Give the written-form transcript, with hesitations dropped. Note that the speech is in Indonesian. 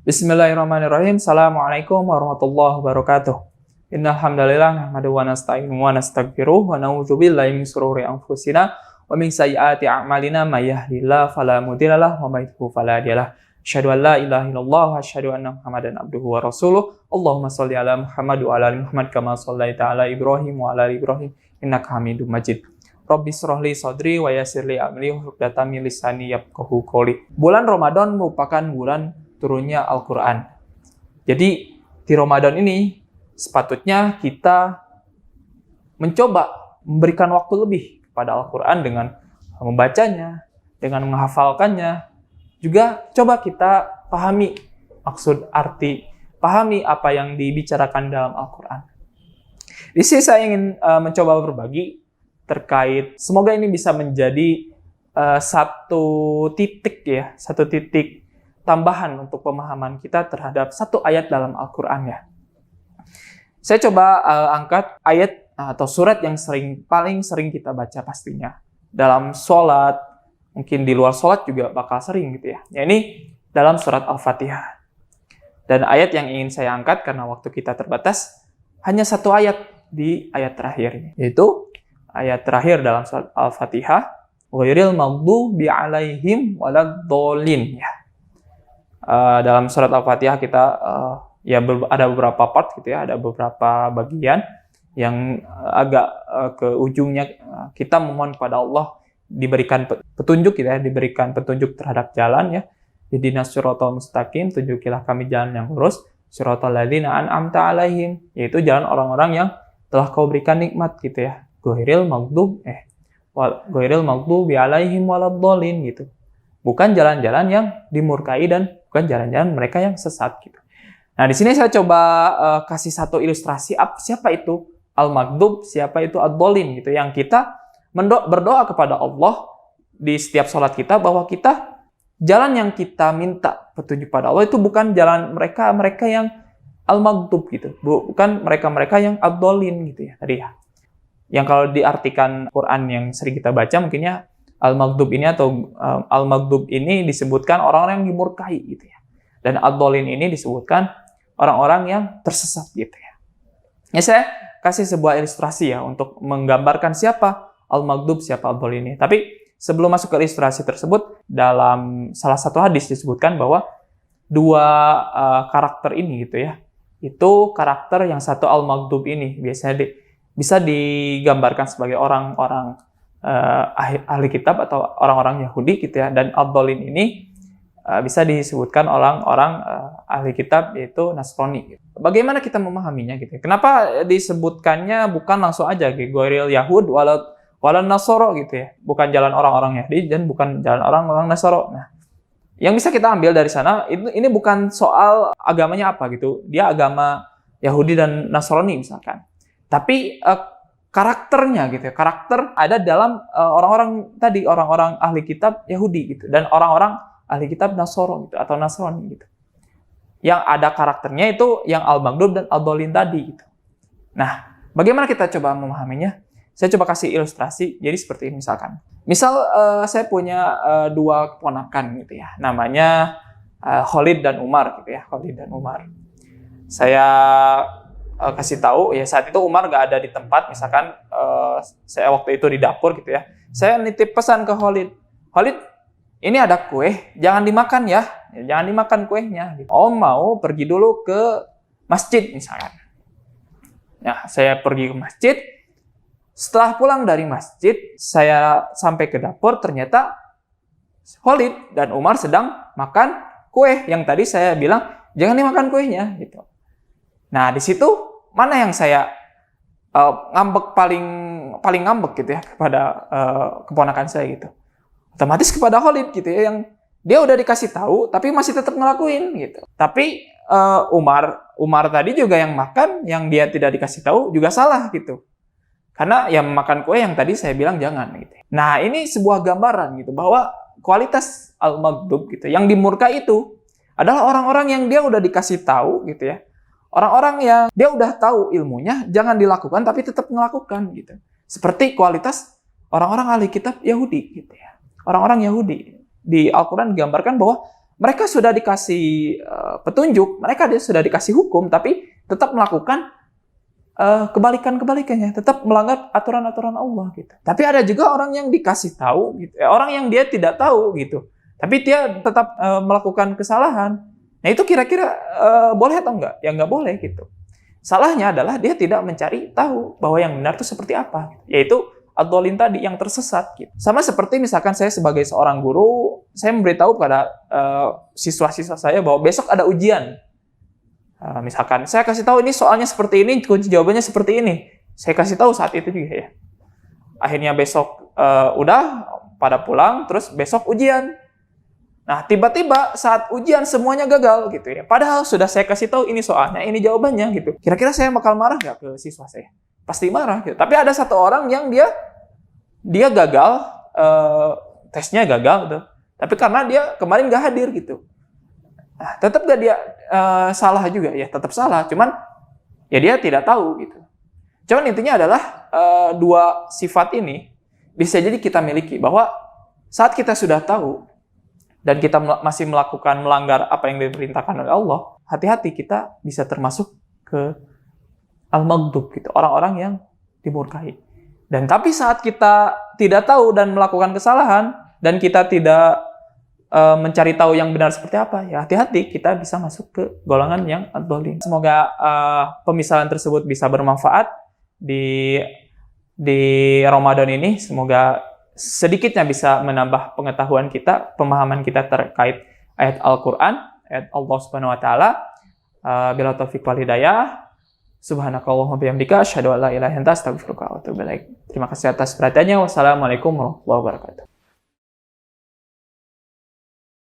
Bismillahirrahmanirrahim. Assalamualaikum warahmatullahi wabarakatuh. Innal hamdalillah nahmaduhu wa nasta'inuhu wa nastaghfiruh wa na'udzu billahi min shururi anfusina wa min sayyiati a'malina may yahdihillahu fala mudhillalah wa may yudhlil fala hadiyalah. Asyhadu an la ilaha illallah wa asyhadu anna Muhammadan abduhu wa rasuluh. Allahumma shalli ala Muhammad wa ala ali Muhammad kama shallaita ala Ibrahim wa ala ali Ibrahim innaka Hamidum Majid. Rabbi shrah li sadri wa yassir li amri wahlul min lisani yafqahu qawli. Bulan Ramadan merupakan bulan turunnya Al-Quran. Jadi di Ramadan ini sepatutnya kita mencoba memberikan waktu lebih kepada Al-Quran dengan membacanya, dengan menghafalkannya. Juga coba kita pahami maksud arti, pahami apa yang dibicarakan dalam Al-Quran. Di sini saya ingin mencoba berbagi terkait, semoga ini bisa menjadi satu titik tambahan untuk pemahaman kita terhadap satu ayat dalam Al-Quran ya. Saya coba angkat ayat atau surat yang paling sering kita baca pastinya. Dalam sholat, mungkin di luar sholat juga bakal sering gitu ya. Ya ini dalam surat Al-Fatihah. Dan ayat yang ingin saya angkat karena waktu kita terbatas, hanya satu ayat di ayat terakhir ini. Yaitu ayat terakhir dalam surat Al-Fatihah. Ghairil maghdubi alaihim waladdallin ya. Dalam surat Al-Fatihah kita ada beberapa part gitu ya, ada beberapa bagian yang agak ke ujungnya kita memohon kepada Allah diberikan petunjuk gitu ya, diberikan petunjuk terhadap jalan ya. Ihdinas siratal mustaqim, tunjukilah kami jalan yang lurus, siratal ladzina an'amta alaihim, yaitu jalan orang-orang yang telah kau berikan nikmat gitu ya. Ghairil maghdubi alaihim waladdallin gitu. Bukan jalan-jalan yang dimurkai dan bukan jalan-jalan mereka yang sesat gitu. Nah, di sini saya coba kasih satu ilustrasi siapa itu al-maghdub, siapa itu ad-dhalin gitu, yang kita berdoa kepada Allah di setiap sholat kita bahwa kita jalan yang kita minta petunjuk pada Allah itu bukan jalan mereka yang al-maghdub gitu, bukan mereka yang ad-dhalin gitu ya tadi ya. Yang kalau diartikan Quran yang sering kita baca mungkinnya al-maghdub ini atau al-maghdub ini disebutkan orang-orang yang dimurkai gitu ya. Dan ad-dhalin ini disebutkan orang-orang yang tersesat gitu ya. Ya saya kasih sebuah ilustrasi ya untuk menggambarkan siapa al-maghdub, siapa ad-dhalin ini. Tapi sebelum masuk ke ilustrasi tersebut, dalam salah satu hadis disebutkan bahwa dua karakter ini gitu ya. Itu karakter yang satu al-maghdub ini biasanya bisa digambarkan sebagai orang-orang ahli kitab atau orang-orang Yahudi gitu ya, dan ad-dhalin ini bisa disebutkan orang-orang ahli kitab yaitu Nasrani gitu. Bagaimana kita memahaminya gitu ya? Kenapa disebutkannya bukan langsung aja gitu, ghairil yahud wala nasoro gitu ya, bukan jalan orang-orang Yahudi dan bukan jalan orang-orang Nasoro. Nah, yang bisa kita ambil dari sana ini bukan soal agamanya apa gitu, dia agama Yahudi dan Nasrani misalkan, tapi karakternya gitu ya, karakter ada dalam orang-orang tadi, orang-orang ahli kitab Yahudi gitu, dan orang-orang ahli kitab Nasoro gitu, atau Nasrani gitu. Yang ada karakternya itu yang al-maghdub dan ad-dhalin tadi gitu. Nah, bagaimana kita coba memahaminya? Saya coba kasih ilustrasi, jadi seperti ini misalkan. Misal saya punya dua keponakan gitu ya, namanya Khalid dan Umar gitu ya, Khalid dan Umar. Saya kasih tahu ya, saat itu Umar nggak ada di tempat, misalkan saya waktu itu di dapur gitu ya, saya nitip pesan ke Khalid, ini ada kue, jangan dimakan ya, jangan dimakan kuenya gitu. Om mau pergi dulu ke masjid misalkan. Nah, saya pergi ke masjid, setelah pulang dari masjid saya sampai ke dapur, ternyata Khalid dan Umar sedang makan kue yang tadi saya bilang jangan dimakan kuenya gitu. Nah, di situ mana yang saya ngambek paling ngambek gitu ya kepada keponakan saya gitu. Otomatis kepada Khalid gitu ya, yang dia udah dikasih tahu tapi masih tetap ngelakuin gitu. Tapi Umar tadi juga yang makan, yang dia tidak dikasih tahu juga salah gitu. Karena yang makan kue yang tadi saya bilang jangan gitu. Nah, ini sebuah gambaran gitu bahwa kualitas al-maghdub gitu, yang dimurkai itu adalah orang-orang yang dia udah dikasih tahu gitu ya. Orang-orang yang dia udah tahu ilmunya, jangan dilakukan tapi tetap melakukan gitu. Seperti kualitas orang-orang ahli kitab Yahudi gitu ya. Orang-orang Yahudi di Al-Quran digambarkan bahwa mereka sudah dikasih petunjuk, mereka sudah dikasih hukum, tapi tetap melakukan kebalikannya, tetap melanggar aturan-aturan Allah gitu. Tapi ada juga orang yang dikasih tahu, gitu, orang yang dia tidak tahu gitu, tapi dia tetap melakukan kesalahan. Nah itu kira-kira boleh atau enggak? Ya nggak boleh gitu. Salahnya adalah dia tidak mencari tahu bahwa yang benar itu seperti apa, yaitu ad-dhalin tadi, yang tersesat gitu. Sama seperti misalkan saya sebagai seorang guru, saya memberitahu pada siswa-siswa saya bahwa besok ada ujian. Misalkan saya kasih tahu ini soalnya seperti ini, kunci jawabannya seperti ini. Saya kasih tahu saat itu juga ya. Akhirnya besok udah pada pulang, terus besok ujian. Nah, tiba-tiba saat ujian semuanya gagal gitu ya. Padahal sudah saya kasih tahu ini soalnya, ini jawabannya gitu. Kira-kira saya bakal marah nggak ke siswa saya? Pasti marah gitu. Tapi ada satu orang yang dia gagal, tesnya gagal gitu. Tapi karena dia kemarin nggak hadir gitu. Nah, tetap nggak dia salah juga ya, tetap salah. Cuman ya dia tidak tahu gitu. Cuman intinya adalah dua sifat ini bisa jadi kita miliki, bahwa saat kita sudah tahu dan kita masih melanggar apa yang diperintahkan oleh Allah, hati-hati, kita bisa termasuk ke al-maghdub gitu, orang-orang yang dimurkai. Dan tapi saat kita tidak tahu dan melakukan kesalahan dan kita tidak mencari tahu yang benar seperti apa, ya hati-hati, kita bisa masuk ke golongan yang ad-dhalin. Semoga pemisalan tersebut bisa bermanfaat di Ramadan ini. Semoga sedikitnya bisa menambah pengetahuan kita, pemahaman kita terkait ayat Al-Quran, ayat Allah Subhanahu Wa Taala. Bila taufiq wal hidayah. Subhanakallahumma bihamdika asyhadu an la ilaha illa anta astaghfiruka wa atubu ilaik. Terima kasih atas perhatiannya. Wassalamualaikum warahmatullahi wabarakatuh.